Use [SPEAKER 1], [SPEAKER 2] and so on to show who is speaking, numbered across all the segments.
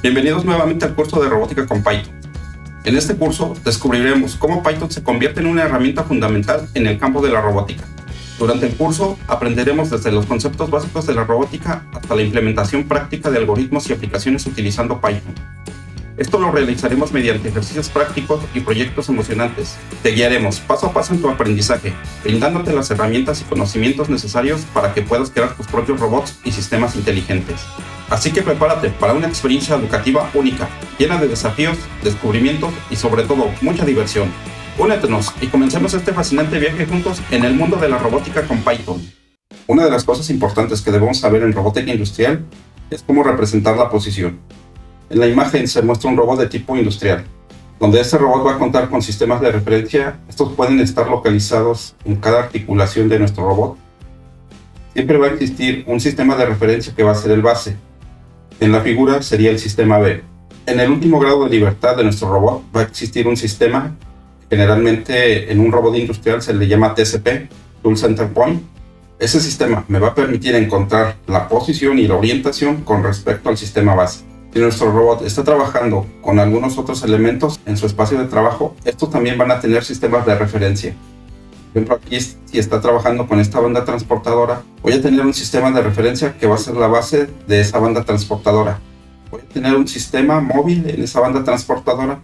[SPEAKER 1] Bienvenidos nuevamente al curso de robótica con Python. En este curso descubriremos cómo Python se convierte en una herramienta fundamental en el campo de la robótica. Durante el curso aprenderemos desde los conceptos básicos de la robótica hasta la implementación práctica de algoritmos y aplicaciones utilizando Python. Esto lo realizaremos mediante ejercicios prácticos y proyectos emocionantes. Te guiaremos paso a paso en tu aprendizaje, brindándote las herramientas y conocimientos necesarios para que puedas crear tus propios robots y sistemas inteligentes. Así que prepárate para una experiencia educativa única, llena de desafíos, descubrimientos y sobre todo mucha diversión. Únetenos y comencemos este fascinante viaje juntos en el mundo de la robótica con Python. Una de las cosas importantes que debemos saber en robótica industrial es cómo representar la posición. En la imagen se muestra un robot de tipo industrial, donde este robot va a contar con sistemas de referencia. Estos pueden estar localizados en cada articulación de nuestro robot. Siempre va a existir un sistema de referencia que va a ser el base. En la figura sería el sistema B. En el último grado de libertad de nuestro robot va a existir un sistema, generalmente en un robot industrial se le llama TCP, Tool Center Point. Ese sistema me va a permitir encontrar la posición y la orientación con respecto al sistema base. Si nuestro robot está trabajando con algunos otros elementos en su espacio de trabajo, estos también van a tener sistemas de referencia. Por ejemplo, aquí si está trabajando con esta banda transportadora, voy a tener un sistema de referencia que va a ser la base de esa banda transportadora. Voy a tener un sistema móvil en esa banda transportadora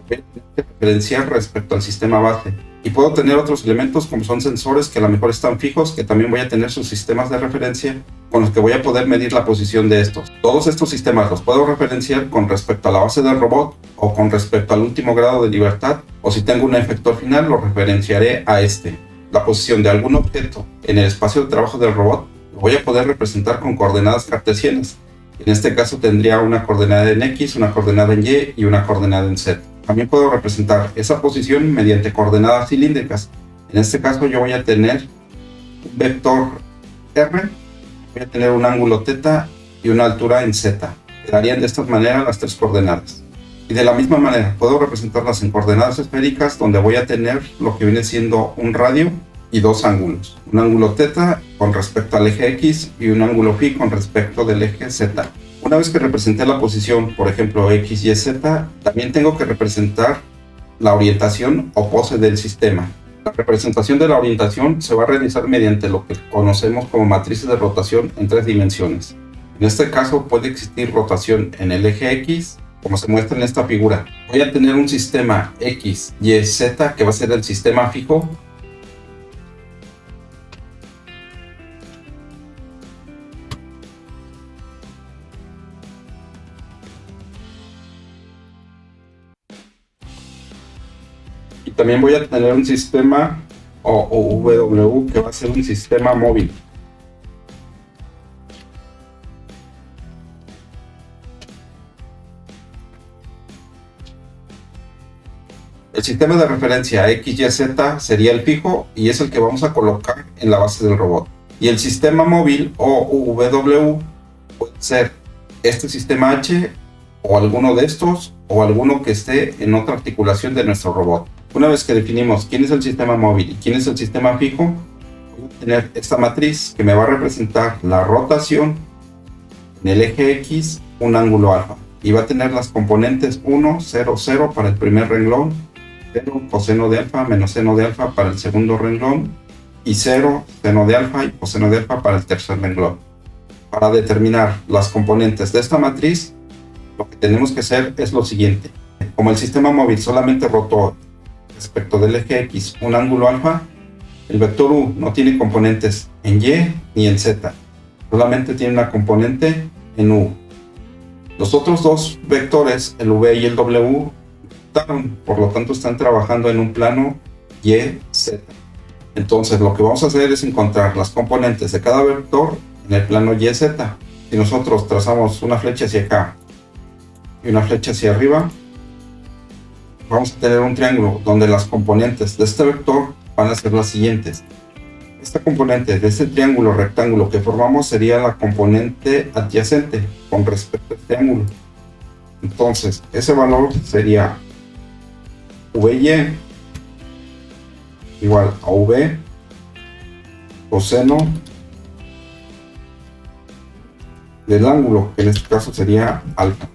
[SPEAKER 1] que voy a tener que referenciar respecto al sistema base. Y puedo tener otros elementos como son sensores que a lo mejor están fijos, que también voy a tener sus sistemas de referencia con los que voy a poder medir la posición de estos. Todos estos sistemas los puedo referenciar con respecto a la base del robot o con respecto al último grado de libertad, o si tengo un efector final lo referenciaré a este. La posición de algún objeto en el espacio de trabajo del robot lo voy a poder representar con coordenadas cartesianas. En este caso tendría una coordenada en X, una coordenada en Y y una coordenada en Z. También puedo representar esa posición mediante coordenadas cilíndricas. En este caso yo voy a tener un vector R, voy a tener un ángulo θ y una altura en Z. Quedarían de esta manera las tres coordenadas. Y de la misma manera puedo representarlas en coordenadas esféricas, donde voy a tener lo que viene siendo un radio y dos ángulos. Un ángulo θ con respecto al eje X y un ángulo φ con respecto del eje Z. Una vez que representé la posición, por ejemplo X, Y, Z, también tengo que representar la orientación o pose del sistema. La representación de la orientación se va a realizar mediante lo que conocemos como matrices de rotación en tres dimensiones. En este caso puede existir rotación en el eje X, como se muestra en esta figura. Voy a tener un sistema X, Y, Z que va a ser el sistema fijo. Y también voy a tener un sistema OW que va a ser un sistema móvil. El sistema de referencia X, Y, Z sería el fijo y es el que vamos a colocar en la base del robot. Y el sistema móvil OW puede ser este sistema H o alguno de estos o alguno que esté en otra articulación de nuestro robot. Una vez que definimos quién es el sistema móvil y quién es el sistema fijo, voy a tener esta matriz que me va a representar la rotación en el eje X, un ángulo alfa. Y va a tener las componentes 1, 0, 0 para el primer renglón, 0, coseno de alfa menos seno de alfa para el segundo renglón, y 0, seno de alfa y coseno de alfa para el tercer renglón. Para determinar las componentes de esta matriz, lo que tenemos que hacer es lo siguiente. Como el sistema móvil solamente rotó respecto del eje X un ángulo alfa, el vector U no tiene componentes en Y ni en Z, solamente tiene una componente en U. Los otros dos vectores, el V y el W, rotaron, por lo tanto están trabajando en un plano YZ. Entonces lo que vamos a hacer es encontrar las componentes de cada vector en el plano YZ. Si nosotros trazamos una flecha hacia acá y una flecha hacia arriba, vamos a tener un triángulo donde las componentes de este vector van a ser las siguientes. Esta componente de este triángulo rectángulo que formamos sería la componente adyacente con respecto a este ángulo. Entonces ese valor sería VY igual a V coseno del ángulo, que en este caso sería alfa.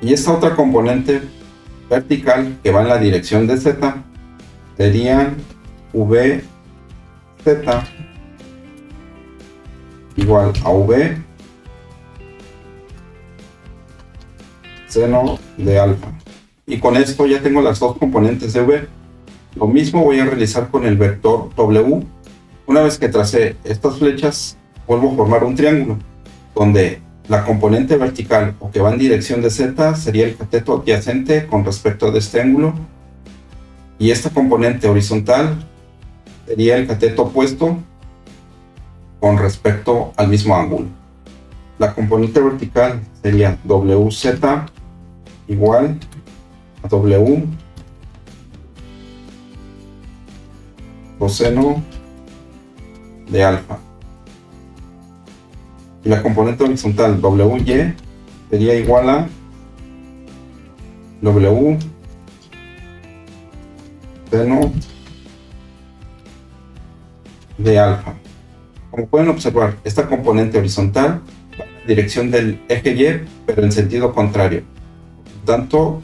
[SPEAKER 1] Y esta otra componente vertical que va en la dirección de Z serían VZ igual a V seno de alfa. Y con esto ya tengo las dos componentes de V. Lo mismo voy a realizar con el vector W. Una vez que tracé estas flechas, vuelvo a formar un triángulo, donde la componente vertical o que va en dirección de Z sería el cateto adyacente con respecto a este ángulo, y esta componente horizontal sería el cateto opuesto con respecto al mismo ángulo. La componente vertical sería WZ igual a W coseno de alfa. Y la componente horizontal WY sería igual a W seno de alfa. Como pueden observar, esta componente horizontal va en la dirección del eje Y, pero en sentido contrario. Por tanto,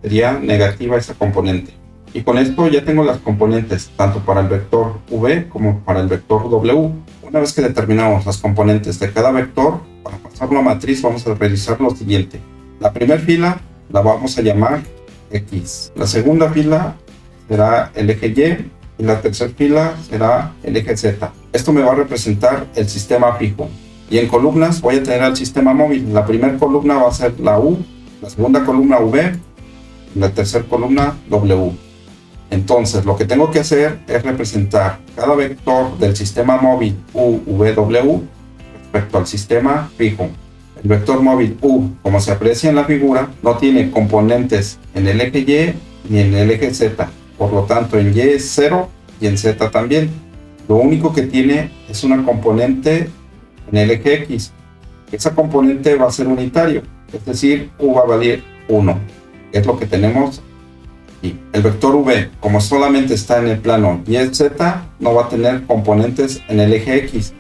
[SPEAKER 1] sería negativa esa componente. Y con esto ya tengo las componentes tanto para el vector V como para el vector W. Una vez que determinamos las componentes de cada vector, para pasarlo a matriz vamos a realizar lo siguiente. La primera fila la vamos a llamar X. La segunda fila será el eje Y la tercera fila será el eje Z. Esto me va a representar el sistema fijo. Y en columnas voy a tener el sistema móvil. La primera columna va a ser la U, la segunda columna V y la tercera columna W. Entonces, lo que tengo que hacer es representar cada vector del sistema móvil U, V, W respecto al sistema fijo. El vector móvil U, como se aprecia en la figura, no tiene componentes en el eje Y ni en el eje Z. Por lo tanto, en Y es 0 y en Z también. Lo único que tiene es una componente en el eje X. Esa componente va a ser unitario, es decir, U va a valer 1. Es lo que tenemos aquí. El vector V, como solamente está en el plano YZ, no va a tener componentes en el eje X.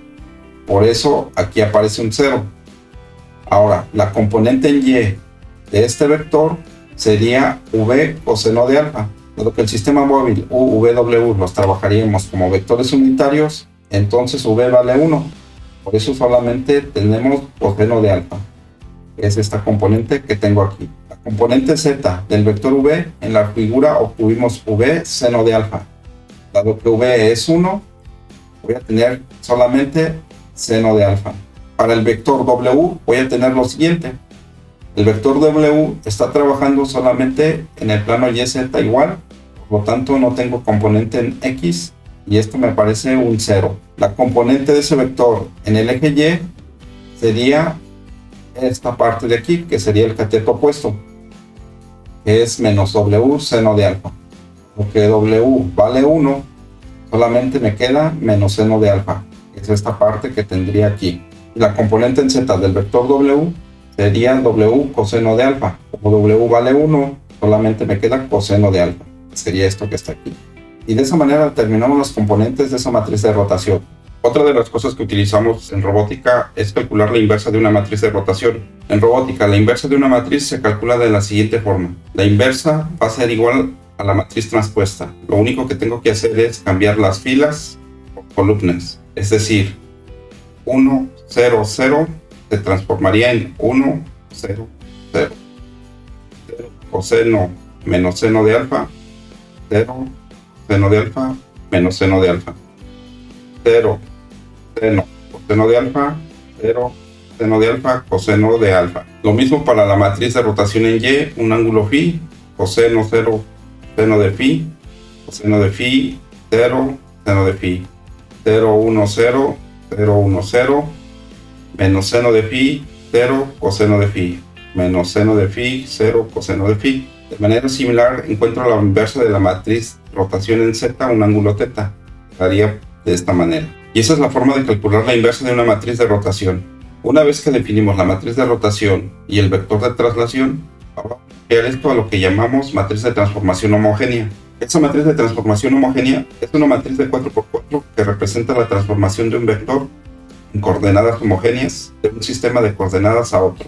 [SPEAKER 1] Por eso aquí aparece un 0. Ahora, la componente en Y de este vector sería V coseno de alfa. Dado que el sistema móvil U, V, W los trabajaríamos como vectores unitarios, entonces V vale 1. Por eso solamente tenemos coseno de alfa. Es esta componente que tengo aquí. La componente Z del vector V, en la figura obtuvimos V seno de alfa. Dado que V es 1, voy a tener solamente seno de alfa. Para el vector W voy a tener lo siguiente. El vector W está trabajando solamente en el plano YZ igual, por lo tanto no tengo componente en X y esto me parece un 0. La componente de ese vector en el eje Y sería esta parte de aquí, que sería el cateto opuesto, que es menos W seno de alfa. Porque W vale 1, solamente me queda menos seno de alfa, que es esta parte que tendría aquí. Y la componente en Z del vector W sería W coseno de alfa. Como W vale 1, solamente me queda coseno de alfa. Sería esto que está aquí. Y de esa manera terminamos las componentes de esa matriz de rotación. Otra de las cosas que utilizamos en robótica es calcular la inversa de una matriz de rotación. En robótica, la inversa de una matriz se calcula de la siguiente forma. La inversa va a ser igual a la matriz transpuesta. Lo único que tengo que hacer es cambiar las filas por columnas. Es decir, 1, 0, 0 se transformaría en 1, 0, 0. 0 coseno menos seno de alfa, 0 seno de alfa menos seno de alfa. 0 seno coseno de alfa, 0 seno de alfa coseno de alfa. Lo mismo para la matriz de rotación en Y, un ángulo phi, coseno 0 seno de phi, coseno de phi, 0 seno de phi, 0, 1, 0, 0, 1, 0, menos seno de phi, 0 coseno de phi, menos seno de phi, 0 coseno de phi. De manera similar, encuentro la inversa de la matriz rotación en Z, un ángulo θ. Quedaría de esta manera. Y esa es la forma de calcular la inversa de una matriz de rotación. Una vez que definimos la matriz de rotación y el vector de traslación, vamos a crear esto a lo que llamamos matriz de transformación homogénea. Esta matriz de transformación homogénea es una matriz de 4×4 que representa la transformación de un vector en coordenadas homogéneas de un sistema de coordenadas a otro.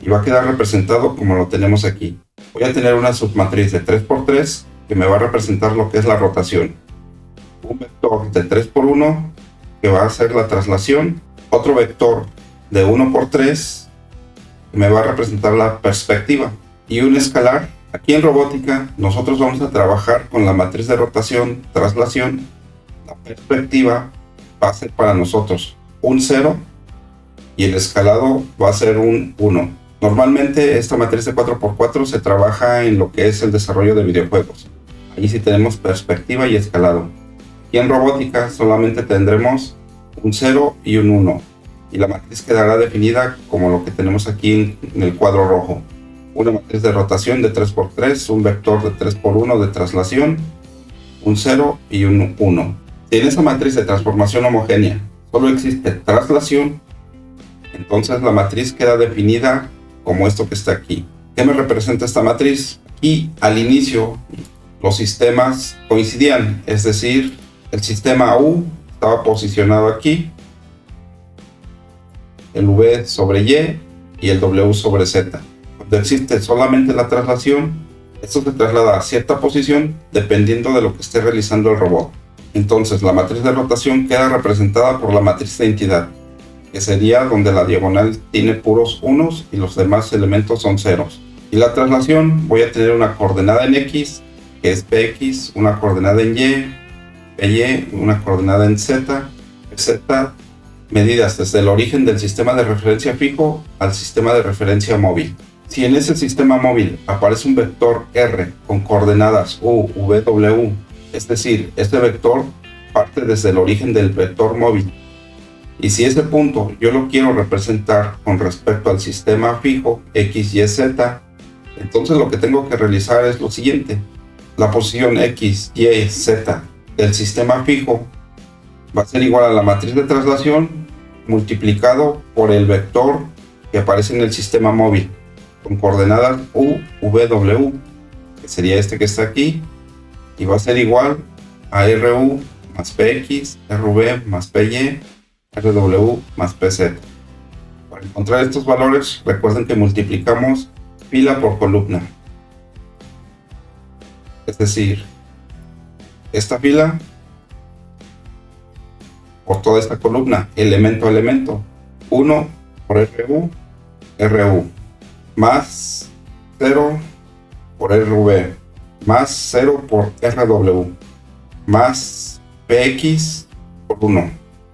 [SPEAKER 1] y va a quedar representado como lo tenemos aquí. Voy a tener una submatriz de 3×3 que me va a representar lo que es la rotación, un vector de 3×1 que va a ser la traslación, otro vector de 1×3 que me va a representar la perspectiva, y un escalar. Aquí en robótica nosotros vamos a trabajar con la matriz de rotación, traslación. La perspectiva va a ser para nosotros un 0 y el escalado va a ser un 1. Normalmente esta matriz de 4×4 se trabaja en lo que es el desarrollo de videojuegos. Ahí sí tenemos perspectiva y escalado. Aquí en robótica solamente tendremos un 0 y un 1. Y la matriz quedará definida como lo que tenemos aquí en el cuadro rojo. Una matriz de rotación de 3×3, un vector de 3×1 de traslación, un 0 y un 1. Si en esa matriz de transformación homogénea solo existe traslación, entonces la matriz queda definida como esto que está aquí. ¿Qué me representa esta matriz? Aquí al inicio los sistemas coincidían, es decir, el sistema U estaba posicionado aquí, el V sobre Y y el W sobre Z. Cuando existe solamente la traslación, esto se traslada a cierta posición dependiendo de lo que esté realizando el robot. Entonces la matriz de rotación queda representada por la matriz de entidad, que sería donde la diagonal tiene puros unos y los demás elementos son ceros. Y la traslación, voy a tener una coordenada en X, que es Px, una coordenada en Y, Py, una coordenada en Z, Z, medidas desde el origen del sistema de referencia fijo al sistema de referencia móvil. Si en ese sistema móvil aparece un vector R con coordenadas U, V, W, es decir, este vector parte desde el origen del vector móvil. Y si ese punto yo lo quiero representar con respecto al sistema fijo X, Y, Z, entonces lo que tengo que realizar es lo siguiente. La posición X, Y, Z del sistema fijo va a ser igual a la matriz de traslación multiplicado por el vector que aparece en el sistema móvil con coordenadas U, V, W, que sería este que está aquí, y va a ser igual a RU más PX, RV más PY, RW más PZ. Para encontrar estos valores, recuerden que multiplicamos fila por columna. Es decir, esta fila por toda esta columna, elemento a elemento. 1 por RU, RU, más 0 por RV, más 0 por RW, más PX por 1.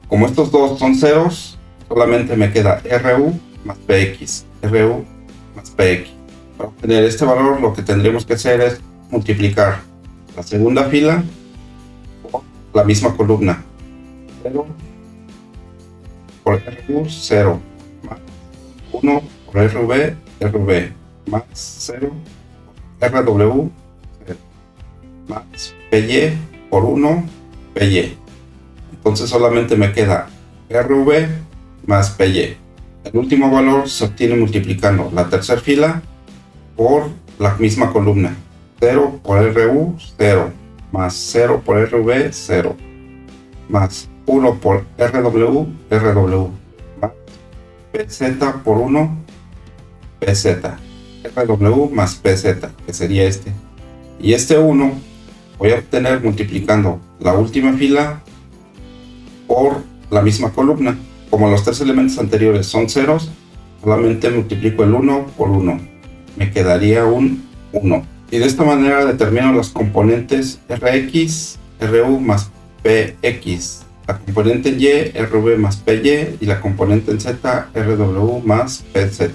[SPEAKER 1] Como estos dos son ceros, solamente me queda RU más PX, RU más PX. Para obtener este valor, lo que tendremos que hacer es multiplicar la segunda fila por la misma columna. 0 por RU, 0, más 1 por RV, RV, más 0 por RW, 0, más PY por 1, PY. Entonces solamente me queda RV más PY. El último valor se obtiene multiplicando la tercera fila por la misma columna. 0 por RU, 0, más 0 por RV, 0, más 1 por RW, RW, más PZ por 1, PZ, RW más PZ, que sería este. Y este 1 voy a obtener multiplicando la última fila por la misma columna. Como los tres elementos anteriores son ceros, solamente multiplico el 1 por 1. Me quedaría un 1. Y de esta manera determino las componentes Rx, Ru más Px, la componente en Y, RV más PY, y la componente en Z, RW más PZ.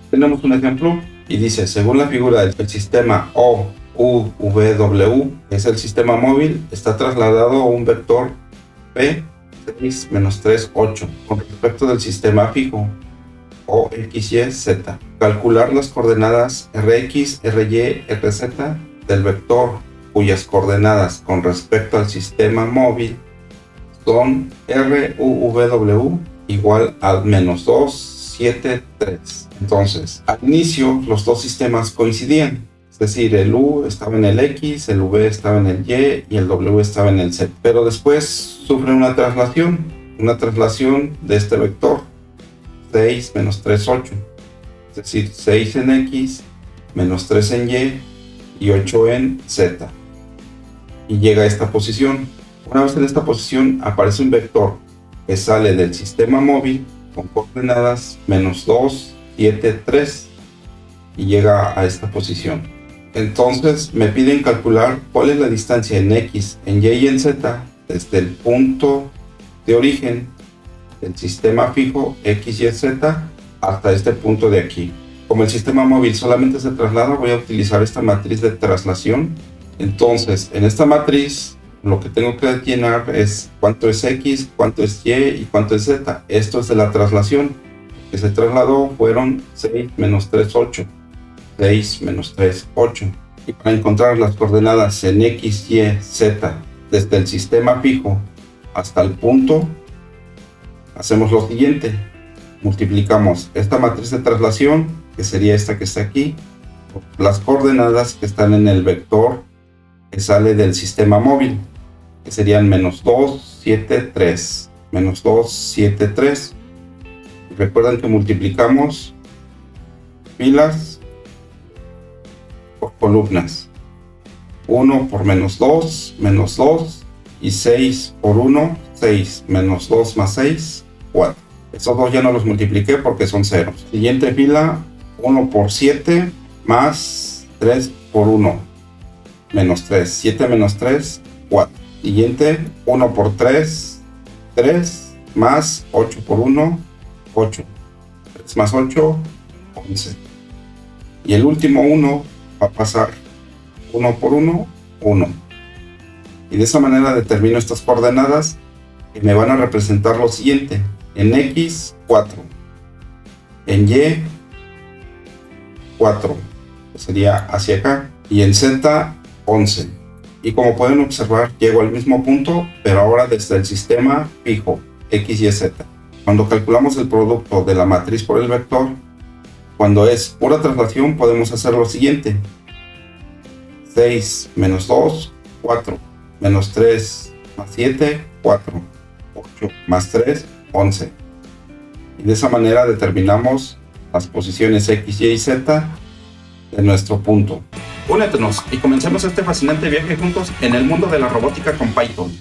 [SPEAKER 1] Tenemos un ejemplo y dice, según la figura del sistema O, U, V, W, es el sistema móvil, está trasladado a un vector P 6 menos 3, 8 con respecto del sistema fijo O, X, Y, Z. Calcular las coordenadas Rx, Ry, Rz del vector cuyas coordenadas con respecto al sistema móvil son RUVW igual al menos 2, 7, 3. Entonces, al inicio los dos sistemas coincidían, es decir, el U estaba en el X, el V estaba en el Y y el W estaba en el Z. Pero después sufre una traslación de este vector 6 menos 3, 8. decir 6 en X, menos 3 en Y y 8 en Z. Y llega a esta posición. Una vez en esta posición aparece un vector que sale del sistema móvil con coordenadas menos 2, 7, 3 y llega a esta posición. Entonces me piden calcular cuál es la distancia en X, en Y y en Z desde el punto de origen del sistema fijo X, Y, Z hasta este punto de aquí. Como el sistema móvil solamente se traslada, voy a utilizar esta matriz de traslación. Entonces, en esta matriz lo que tengo que llenar es cuánto es X, cuánto es Y y cuánto es Z. Esto es de la traslación. Lo que se trasladó fueron 6 menos 3, 8. 6 menos 3, 8. Y para encontrar las coordenadas en X, Y, Z desde el sistema fijo hasta el punto, hacemos lo siguiente. Multiplicamos esta matriz de traslación, que sería esta que está aquí, por las coordenadas que están en el vector que sale del sistema móvil, que serían menos 2, 7, 3. Menos 2, 7, 3. Recuerden que multiplicamos filas por columnas. 1 por menos 2 y 6 por 1, 6 menos 2 más 6, 4. Estos dos ya no los multipliqué porque son ceros. Siguiente fila, 1 por 7 más 3 por 1, menos 3. 7 menos 3, 4. Siguiente, 1 por 3, 3 más 8 por 1, 8. 3 más 8, 11. Y el último 1 va a pasar 1 por 1, 1. Y de esa manera determino estas coordenadas que me van a representar lo siguiente. En X, 4. En Y, 4. Que sería hacia acá. Y en Z, 11. Y como pueden observar, llego al mismo punto, pero ahora desde el sistema fijo, X, Y, Z. Cuando calculamos el producto de la matriz por el vector, cuando es pura traslación, podemos hacer lo siguiente. 6 menos 2, 4. Menos 3 más 7, 4. 8 más 3, 11. Y de esa manera determinamos las posiciones X, Y y Z de nuestro punto. Únetenos y comencemos este fascinante viaje juntos en el mundo de la robótica con Python.